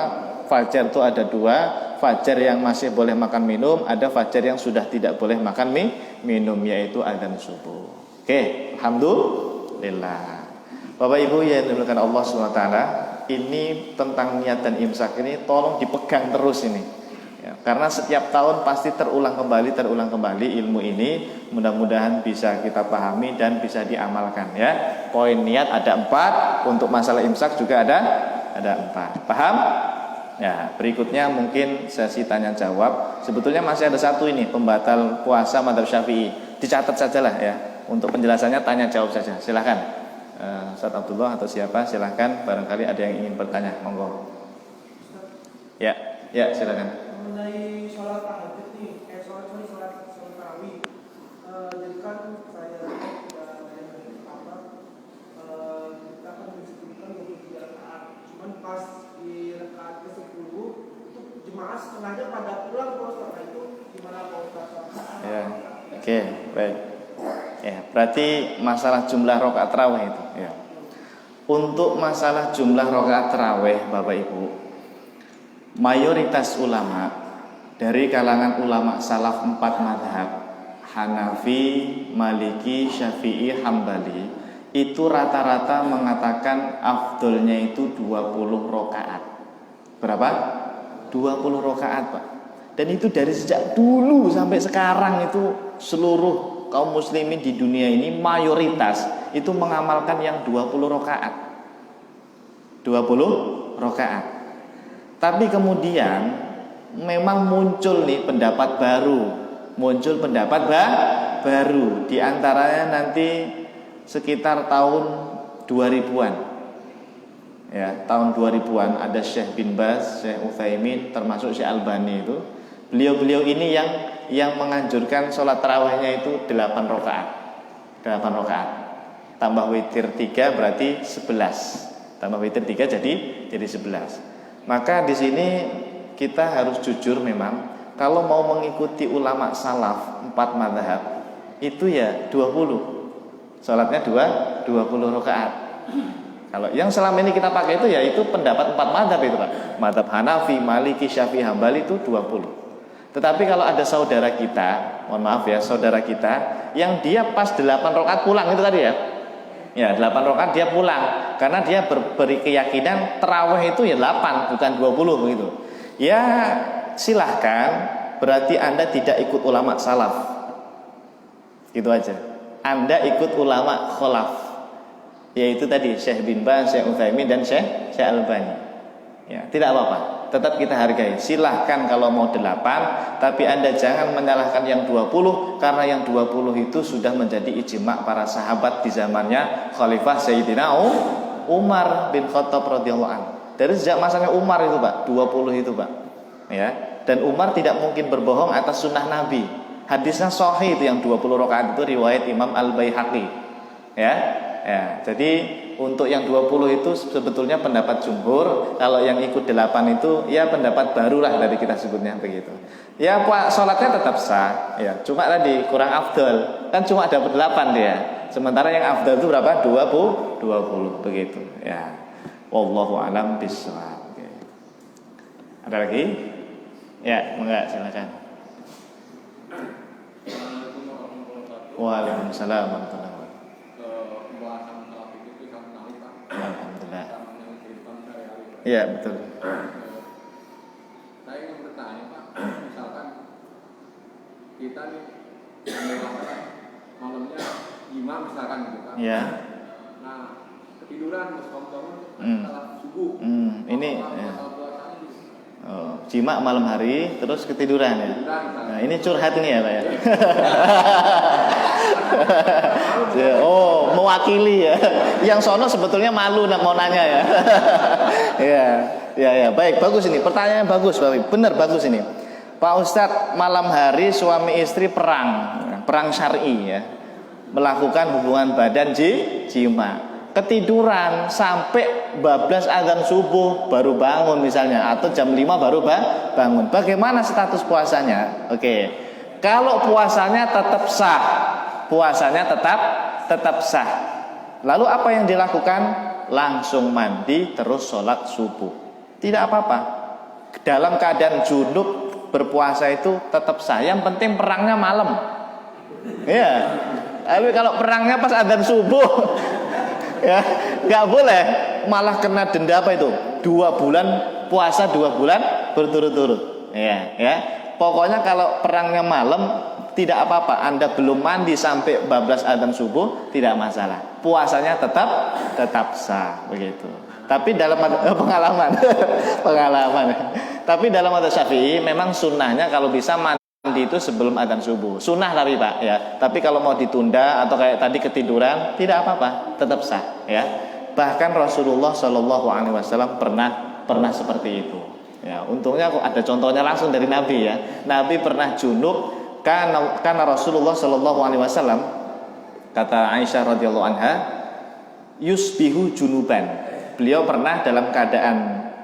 fajar itu ada 2, fajar yang masih boleh makan minum, ada fajar yang sudah tidak boleh makan minum, yaitu adzan subuh. Oke, alhamdulillah. Bapak Ibu yang dimuliakan Allah SWT, ini tentang niat dan imsak ini tolong dipegang terus ini. Ya, karena setiap tahun pasti terulang kembali ilmu ini. Mudah-mudahan bisa kita pahami dan bisa diamalkan ya. Poin niat ada 4, untuk masalah imsak juga ada 4. Paham? Ya, berikutnya mungkin sesi tanya jawab. Sebetulnya masih ada satu ini, pembatal puasa madzhab Syafi'i. Dicatat sajalah ya. Untuk penjelasannya tanya jawab saja. Silakan. Ustaz Abdullah atau siapa, silakan, barangkali ada yang ingin bertanya, monggo. Ya, silakan. Mengenai sholat tahajud nih, sholat tarawih, jadi Berarti masalah jumlah rakaat tarawih itu ya. Untuk masalah jumlah rakaat tarawih Bapak Ibu, mayoritas ulama dari kalangan ulama salaf 4 mazhab, Hanafi, Maliki, Syafi'i, Hambali, itu rata-rata mengatakan afdolnya itu 20 rakaat. Berapa? 20 rakaat, Pak. Dan itu dari sejak dulu sampai sekarang itu seluruh kaum muslimin di dunia ini mayoritas itu mengamalkan yang 20 rakaat. 20 rakaat. Tapi kemudian memang muncul nih pendapat baru. Muncul pendapat baru. Di antaranya nanti sekitar tahun 2000-an. Ya, tahun 2000-an ada Syekh bin Baz, Syekh Utsaimin, termasuk Syekh Albani itu. Beliau-beliau ini yang menganjurkan sholat tarawihnya itu 8 rakaat. 8 rakaat. Tambah witir 3 berarti 11. Tambah witir 3 jadi 11. Maka di sini kita harus jujur memang kalau mau mengikuti ulama salaf 4 mazhab itu ya 20. Sholatnya 20 rakaat. Kalau yang selama ini kita pakai itu ya itu pendapat 4 mazhab itu Pak. Mazhab Hanafi, Maliki, Syafi'i, Hambali itu 20. Tetapi kalau ada saudara kita, mohon maaf ya, saudara kita yang dia pas 8 rakaat pulang itu tadi ya. Ya, 8 rakaat dia pulang karena dia beri keyakinan tarawih itu ya 8 bukan 20 begitu. Ya, silahkan, berarti Anda tidak ikut ulama salaf. Gitu aja. Anda ikut ulama khalaf. Yaitu tadi Syekh bin Baz, Syekh Utsaimin dan Syekh Albani. Ya, tidak apa-apa. Tetap kita hargai. Silahkan kalau mau 8, tapi Anda jangan menyalahkan yang 20 karena yang 20 itu sudah menjadi ijma' para sahabat di zamannya Khalifah Sayyidina Umar bin Khattab radhiyallahu anhu. Dari sejak masanya Umar itu Pak, 20 itu Pak. Ya, dan Umar tidak mungkin berbohong atas sunnah Nabi. Hadisnya sahih itu yang 20 rakaat itu riwayat Imam Al-Baihaqi. Ya. Ya, jadi untuk yang 20 itu sebetulnya pendapat jumhur. Kalau yang ikut 8 itu ya pendapat barulah dari kita sebutnya begitu. Ya sholatnya tetap sah ya, cuma tadi kurang afdal. Kan cuma dapat 8 dia. Sementara yang afdal itu berapa? 20 begitu ya. Wallahu a'lam bishawab. Ada lagi? Ya, enggak silakan. Waalaikumsalam warahmatullahi wabarakatuh. Alhamdulillah. Iya betul. Saya ingin bertanya Pak, misalkan kita nih malamnya imam misalkan gitu kan. Iya. Nah ketiduran bangun setelah subuh. Ini. Oh, jima malam hari terus ketiduran ya. Nah ini curhat ini ya Pak ya. Oh mewakili ya. Yang sono sebetulnya malu mau nanya ya. Ya baik, bagus ini pertanyaan bagus Bapak. Benar bagus ini Pak Ustadz. Malam hari suami istri perang syar'i ya, melakukan hubungan badan jima, ketiduran sampai bablas azan subuh baru bangun misalnya, atau jam 5 baru bangun. Bagaimana status puasanya? Oke. Kalau puasanya tetap sah. Puasanya tetap sah. Lalu apa yang dilakukan? Langsung mandi terus sholat subuh. Tidak apa-apa. Dalam keadaan junub berpuasa itu tetap sah. Yang penting perangnya malam. Ya. Tapi kalau perangnya pas azan subuh ya nggak boleh, malah kena denda apa itu 2 bulan puasa 2 bulan berturut-turut ya. Pokoknya kalau perangnya malam tidak apa-apa, Anda belum mandi sampai bablas adzan subuh tidak masalah, puasanya tetap sah begitu. Tapi dalam pengalaman tapi dalam mazhab Syafi'i memang sunnahnya kalau bisa mandi itu sebelum adzan subuh, sunnah tapi Pak ya. Tapi kalau mau ditunda atau kayak tadi ketiduran tidak apa-apa, tetap sah ya. Bahkan Rasulullah SAW pernah seperti itu ya. Untungnya kok ada contohnya langsung dari Nabi ya. Nabi pernah junub karena Rasulullah SAW, kata Aisyah radhiyallahu anha, yusbihu junuban. Beliau pernah dalam keadaan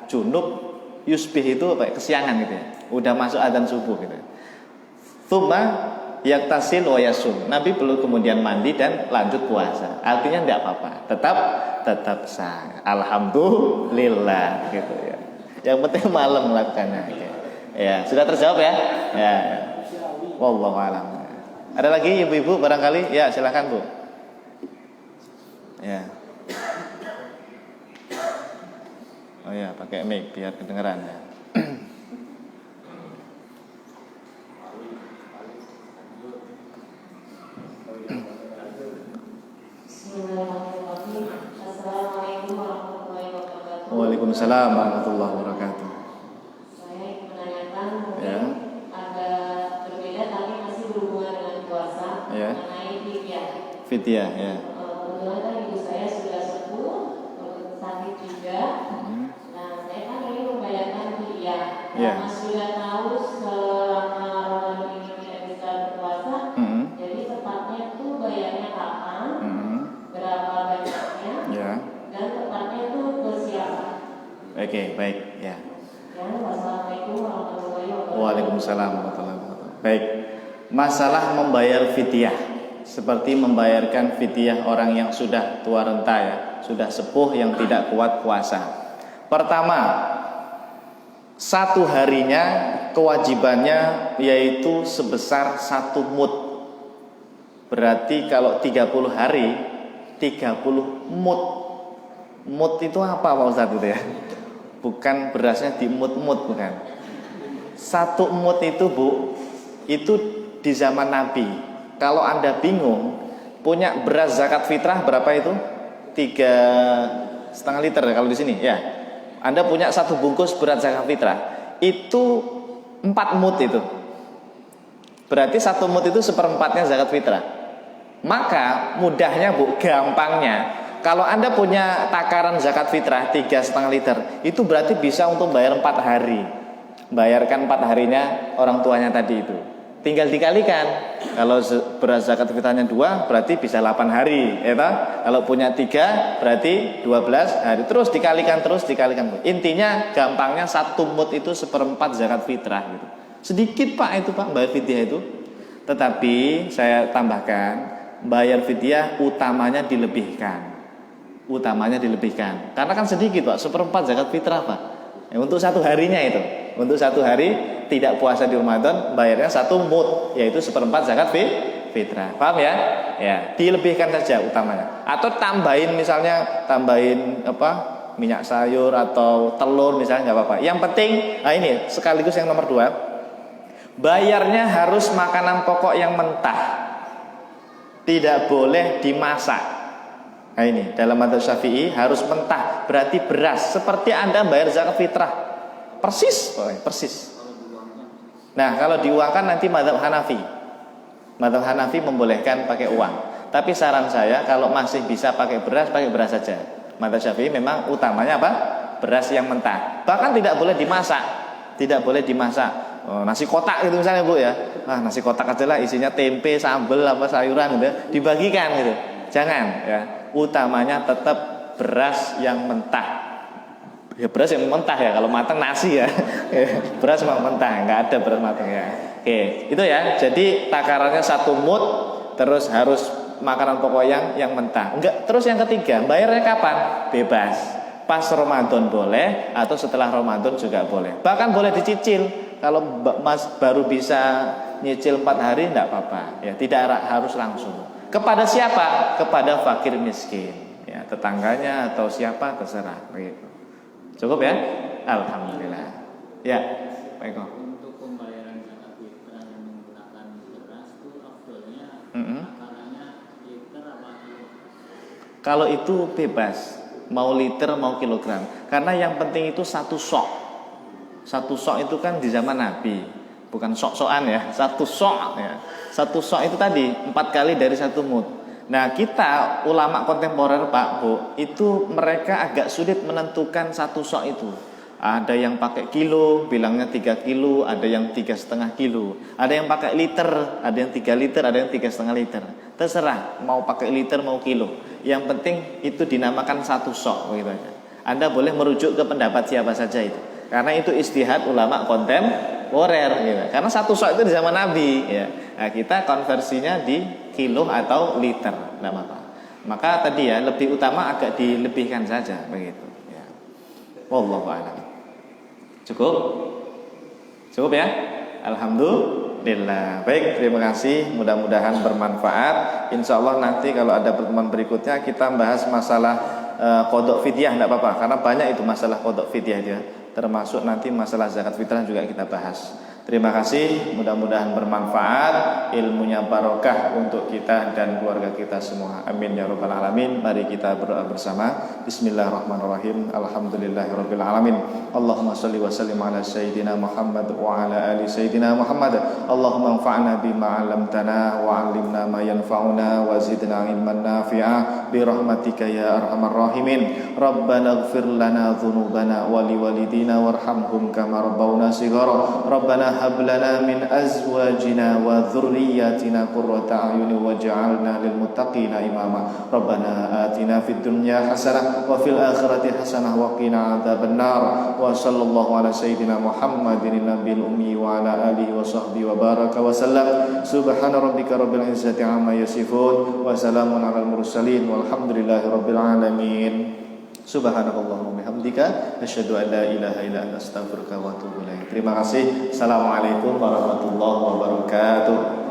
junub. Yusbih itu kesiangan gitu ya, udah masuk adzan subuh gitu. Tsumma yaktasil wa yasum. Nabi perlu kemudian mandi dan lanjut puasa. Artinya tidak apa-apa. Tetap sah. Alhamdulillah gitu ya. Yang penting malam melakukannya. Oke. Ya, sudah terjawab ya? Ya. Wallahu a'lam. Ada lagi ibu-ibu barangkali? Ya, silakan Bu. Ya. Oh ya, pakai mic biar kedengeran ya. Assalamualaikum warahmatullahi wabarakatuh. Waalaikumsalam warahmatullahi wabarakatuh. Saya menanyakan Ya. ada berbeda tapi masih berhubungan dengan puasa Ya. mengenai fidyah. Fidyah ya. Kebetulan kan ibu saya sudah sepuh, sakit juga. Nah, saya kan ingin membayarkan fidyah. Ya. Karena sudah tahu selama Ramadan ini tidak bisa berpuasa, jadi tepatnya itu bayarnya kapan, berapa banyaknya, Ya. dan tepatnya itu ke siapa. Oke, baik ya. Ya, wassalamualaikum warahmatullahi wabarakatuh. Waalaikumsalam warahmatullahi wabarakatuh. Baik. Masalah membayar fidyah seperti membayarkan fidyah orang yang sudah tua renta ya, sudah sepuh yang tidak kuat puasa. Pertama, satu harinya kewajibannya yaitu sebesar 1 mud. Berarti kalau 30 hari 30 mud. Mud itu apa Pak Ustadz itu ya? Bukan berasnya di mud-mud, bukan. 1 mud itu Bu, itu di zaman Nabi. Kalau Anda bingung, punya beras zakat fitrah berapa itu? 3,5 liter kalau di sini ya. Anda punya 1 bungkus beras zakat fitrah, itu 4 mud itu. Berarti 1 mud itu 1/4-nya zakat fitrah. Maka mudahnya Bu, gampangnya, kalau Anda punya takaran zakat fitrah 3,5 liter, itu berarti bisa untuk bayar 4 hari. Bayarkan 4 harinya orang tuanya tadi itu. Tinggal dikalikan. Kalau beras zakat fitrahnya 2, berarti bisa 8 hari, ya toh? Kalau punya 3, berarti 12 hari. Terus dikalikan. Intinya gampangnya 1 mud itu 1/4 zakat fitrah gitu. Sedikit Pak itu Pak, bayar fidyah itu. Tetapi saya tambahkan, bayar fidyah utamanya dilebihkan. Karena kan sedikit Pak, 1/4 zakat fitrah Pak. Ya, untuk 1 harinya itu. Untuk 1 hari tidak puasa di Ramadan, bayarnya 1 mud, yaitu 1/4 zakat fitrah. Paham ya? Ya, dilebihkan saja utamanya. Atau tambahin minyak sayur atau telur misalnya, nggak apa-apa. Yang penting, ini sekaligus yang nomor 2, bayarnya harus makanan pokok yang mentah. Tidak boleh dimasak. Nah ini dalam madzhab Syafi'i harus mentah, berarti beras. Seperti Anda bayar zakat fitrah, persis. Nah kalau diuangkan nanti madzhab Hanafi. Madzhab Hanafi membolehkan pakai uang. Tapi saran saya kalau masih bisa pakai beras saja. Madzhab Syafi'i memang utamanya apa? Beras yang mentah. Bahkan tidak boleh dimasak. Nasi kotak gitu misalnya Bu ya. Nasi kotak aja lah, isinya tempe, sambel, sayuran gitu, dibagikan gitu. Jangan ya. Utamanya tetap beras yang mentah. Ya beras yang mentah ya, kalau matang nasi ya. Beras memang mentah, nggak ada beras matang ya. Oke, itu ya. Jadi takarannya 1 mud, terus harus makanan pokok yang mentah. Enggak, terus yang ketiga, bayarnya kapan? Bebas. Pas Ramadan boleh, atau setelah Ramadan juga boleh. Bahkan boleh dicicil. Kalau Mas baru bisa nyicil 4 hari enggak apa-apa. Ya, tidak harus langsung. Kepada siapa? Kepada fakir miskin. Ya, tetangganya atau siapa terserah begitu. Cukup ya? Alhamdulillah. Ya, baik. Untuk pembayaran zakat fitrah yang menggunakan beras itu afdolnya takarannya liter apa kilo? Kalau itu bebas, mau liter mau kilogram. Karena yang penting itu 1 sok. 1 sok itu kan di zaman Nabi, bukan sok-sokan ya. 1 sok ya. 1 sok itu tadi 4 kali dari 1 mud. Nah kita ulama kontemporer Pak Bu, itu mereka agak sulit menentukan 1 sok itu. Ada yang pakai kilo, bilangnya 3 kilo, ada yang 3,5 kilo, ada yang pakai liter, ada yang 3 liter, ada yang 3,5 liter. Terserah mau pakai liter mau kilo. Yang penting itu dinamakan 1 sok begitu aja. Anda boleh merujuk ke pendapat siapa saja itu. Karena itu ijtihad ulama Borer gitu. Karena satu sok itu di zaman Nabi ya. Nah, kita konversinya di kilo atau liter, enggak apa-apa. Maka tadi ya lebih utama agak dilebihkan saja begitu ya. Wallahu a'lam. Cukup? Cukup ya? Alhamdulillah. Baik, terima kasih. Mudah-mudahan bermanfaat. Insya Allah nanti kalau ada pertemuan berikutnya kita bahas masalah qada fidyah, tidak apa-apa. Karena banyak itu masalah qada fidyah dia. Termasuk nanti masalah zakat fitrah juga kita bahas. Terima kasih, mudah-mudahan bermanfaat, ilmunya barokah untuk kita dan keluarga kita semua. Amin ya rabbal alamin. Mari kita berdoa bersama. Bismillahirrahmanirrahim. Alhamdulillahirabbil alamin. Allahumma shalli wa sallim ala sayyidina Muhammad wa ala ali sayyidina Muhammad. Allahumma anfa'na bima 'allamtana wa 'allimna ma yanfa'una wa zidna ilman nafi'a bi rahmatika ya arhamar rahimin. Rabbana ighfir lana dhunubana wa liwalidina warhamhum kama rabbawna shighara. Rabbana hab lana min azwajina wa dhurriyyatina qurrata a'yun waj'alna lil muttaqina imama. Rabbana atina fid dunya hasanah wa fil akhirati hasanah wa qina adzabannar. Wa sallallahu ala sayyidina Muhammadin nabiyil ummi wa ala alihi wa sahbihi wa baraka wa sallam. Subhana rabbika rabbil izzati amma yasifun wa salamun alal mursalin walhamdulillahi rabbil alamin. Subhanakallahumma bihamdika asyhadu an la ilaha illa anta astaghfiruka wa atubu ilaik. Terima kasih. Assalamualaikum warahmatullahi wabarakatuh.